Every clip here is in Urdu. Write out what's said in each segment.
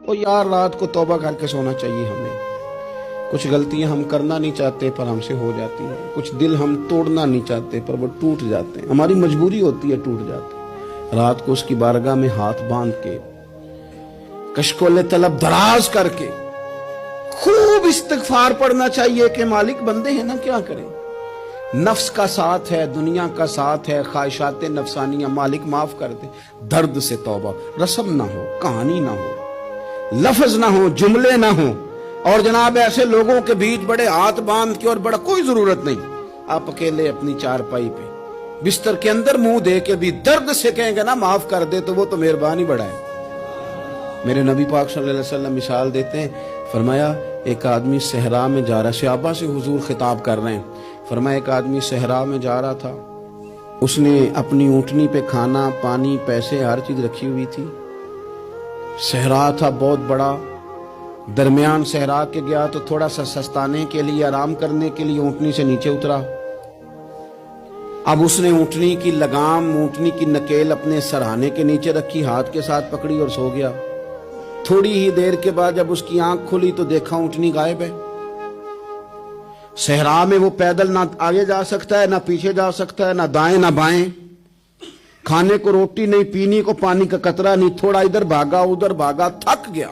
وہ یار رات کو توبہ کر کے سونا چاہیے ہمیں. کچھ غلطیاں ہم کرنا نہیں چاہتے پر ہم سے ہو جاتی ہیں. کچھ دل ہم توڑنا نہیں چاہتے پر وہ ٹوٹ جاتے ہیں. ہماری مجبوری ہوتی ہے ٹوٹ جاتے ہیں. رات کو اس کی بارگاہ میں ہاتھ باندھ کے کشکول طلب دراز کر کے خوب استغفار پڑھنا چاہیے کہ مالک بندے ہیں نا کیا کریں. نفس کا ساتھ ہے, دنیا کا ساتھ ہے, خواہشات نفسانیہ. مالک معاف کر دے. درد سے توبہ. رسم نہ ہو, کہانی نہ ہو, لفظ نہ ہو, جملے نہ ہو. اور جناب ایسے لوگوں کے بیچ بڑے ہاتھ باندھ کے اور بڑا کوئی ضرورت نہیں. آپ اکیلے اپنی چارپائی پہ بستر کے اندر منہ دے کے بھی درد سے کہیں گے نا معاف کر دے تو وہ تو مہربانی بڑا ہے. میرے نبی پاک صلی اللہ علیہ وسلم مثال دیتے ہیں, فرمایا ایک آدمی صحرا میں جا رہا. صحابہ سے حضور خطاب کر رہے ہیں. فرمایا ایک آدمی صحرا میں جا رہا تھا. اس نے اپنی اونٹنی پہ کھانا پانی پیسے ہر چیز رکھی ہوئی تھی. صحرا تھا بہت بڑا. درمیان صحرا کے گیا تو تھوڑا سا سستانے کے لیے, آرام کرنے کے لیے اونٹنی سے نیچے اترا. اب اس نے اونٹنی کی لگام, اونٹنی کی نکیل اپنے سرہانے کے نیچے رکھی, ہاتھ کے ساتھ پکڑی اور سو گیا. تھوڑی ہی دیر کے بعد جب اس کی آنکھ کھلی تو دیکھا اونٹنی غائب ہے. صحرا میں وہ پیدل نہ آگے جا سکتا ہے, نہ پیچھے جا سکتا ہے, نہ دائیں نہ بائیں. کھانے کو روٹی نہیں, پینے کو پانی کا قطرہ نہیں. تھوڑا ادھر بھاگا ادھر بھاگا, تھک گیا.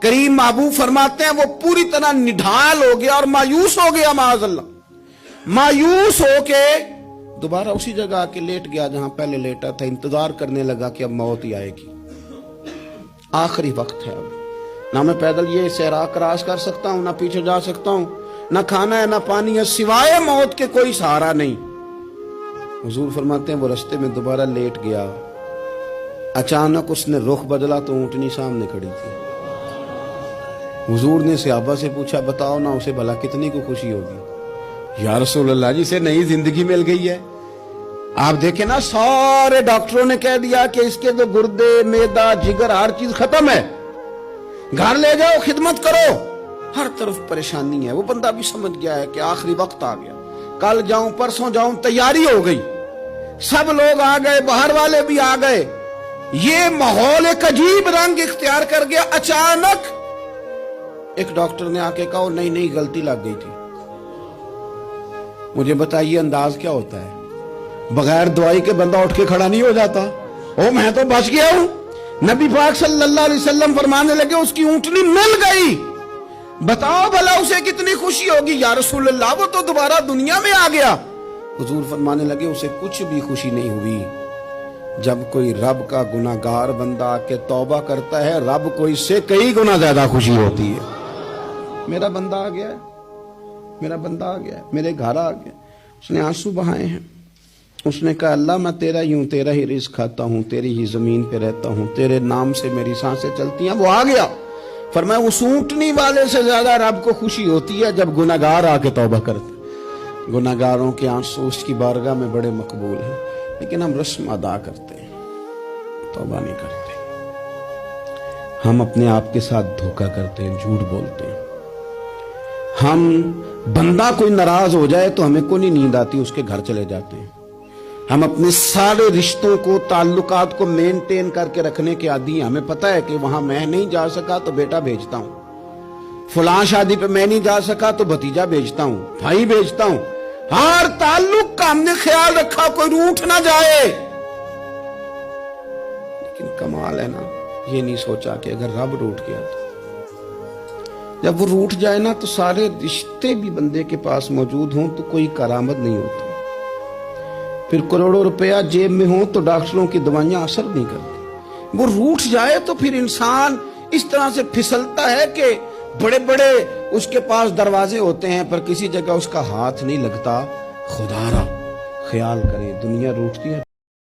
کریم محبوب فرماتے ہیں وہ پوری طرح نڈھال ہو گیا اور مایوس ہو گیا. معاذ اللہ, مایوس ہو کے دوبارہ اسی جگہ آ کے لیٹ گیا جہاں پہلے لیٹا تھا. انتظار کرنے لگا کہ اب موت ہی آئے گی, آخری وقت ہے. اب نہ میں پیدل یہ صحرا کراس کر سکتا ہوں, نہ پیچھے جا سکتا ہوں, نہ کھانا ہے نہ پانی ہے, سوائے موت کے کوئی سہارا نہیں. حضور فرماتے ہیں وہ رستے میں دوبارہ لیٹ گیا. اچانک اس نے رخ بدلا تو اونٹنی سامنے کھڑی تھی. حضور نے صحابہ سے پوچھا بتاؤ نا اسے بھلا کتنی کو خوشی ہوگی. یا رسول اللہ جسے نئی زندگی مل گئی ہے. آپ دیکھیں نا سارے ڈاکٹروں نے کہہ دیا کہ اس کے تو گردے معدہ جگر ہر چیز ختم ہے, گھر لے جاؤ خدمت کرو. ہر طرف پریشانی ہے. وہ بندہ بھی سمجھ گیا ہے کہ آخری وقت آ گیا, کل جاؤں پرسوں جاؤں. تیاری ہو گئی, سب لوگ آ گئے, باہر والے بھی آ گئے. یہ ماحول ایک عجیب رنگ اختیار کر گیا. اچانک ایک ڈاکٹر نے آ کے کہا نہیں غلطی لگ گئی تھی. مجھے بتائیے انداز کیا ہوتا ہے؟ بغیر دوائی کے بندہ اٹھ کے کھڑا نہیں ہو جاتا. میں تو بچ گیا ہوں. نبی پاک صلی اللہ علیہ وسلم فرمانے لگے اس کی اونٹنی مل گئی. بتاؤ بھلا اسے کتنی خوشی ہوگی. یا رسول اللہ وہ تو دوبارہ دنیا میں آ گیا. حضور فرمانے لگے اسے کچھ بھی خوشی نہیں ہوئی. جب کوئی رب کا گناہگار بندہ آ کے توبہ کرتا ہے, رب کو اس سے کئی گنا زیادہ خوشی ہوتی ہے. میرا بندہ آ گیا ہے, میرا بندہ آ گیا ہے, میرے گھر آ گیا. اس نے آنسو بہائے ہیں. اس نے کہا اللہ میں تیرا ہی ہوں, تیرا ہی رزق کھاتا ہوں, تیری ہی زمین پہ رہتا ہوں, تیرے نام سے میری سانسیں چلتی ہیں. وہ آ گیا. فرمایا اس اونٹنی والے سے زیادہ رب کو خوشی ہوتی ہے جب گناہگار آ کے توبہ کرتے. گناہگاروں کے آنسو اس کی بارگاہ میں بڑے مقبول ہیں, لیکن ہم رسم ادا کرتے ہیں, توبہ نہیں کرتے. ہم اپنے آپ کے ساتھ دھوکہ کرتے ہیں, جھوٹ بولتے ہیں. ہم بندہ کوئی ناراض ہو جائے تو ہمیں کو نہیں نیند آتی, اس کے گھر چلے جاتے ہیں. ہم اپنے سارے رشتوں کو تعلقات کو مینٹین کر کے رکھنے کے عادی ہیں. ہمیں پتہ ہے کہ وہاں میں نہیں جا سکا تو بیٹا بھیجتا ہوں, فلاں شادی پہ میں نہیں جا سکا تو بھتیجا بھیجتا ہوں, بھائی بھیجتا ہوں. ہر تعلق کا ہم نے خیال رکھا کوئی روٹھ نہ جائے. لیکن کمال ہے نا, یہ نہیں سوچا کہ اگر رب روٹھ گیا تو جب وہ روٹھ جائے نا تو سارے رشتے بھی بندے کے پاس موجود ہوں تو کوئی کرامت نہیں ہوتی. پھر کروڑوں روپیہ جیب میں ہوں تو ڈاکٹروں کی دوائیاں اثر نہیں کرتی. وہ روٹھ جائے تو پھر انسان اس طرح سے پھسلتا ہے کہ بڑے بڑے اس کے پاس دروازے ہوتے ہیں پر کسی جگہ اس کا ہاتھ نہیں لگتا. خدا را خیال کریں, دنیا روٹتی ہے.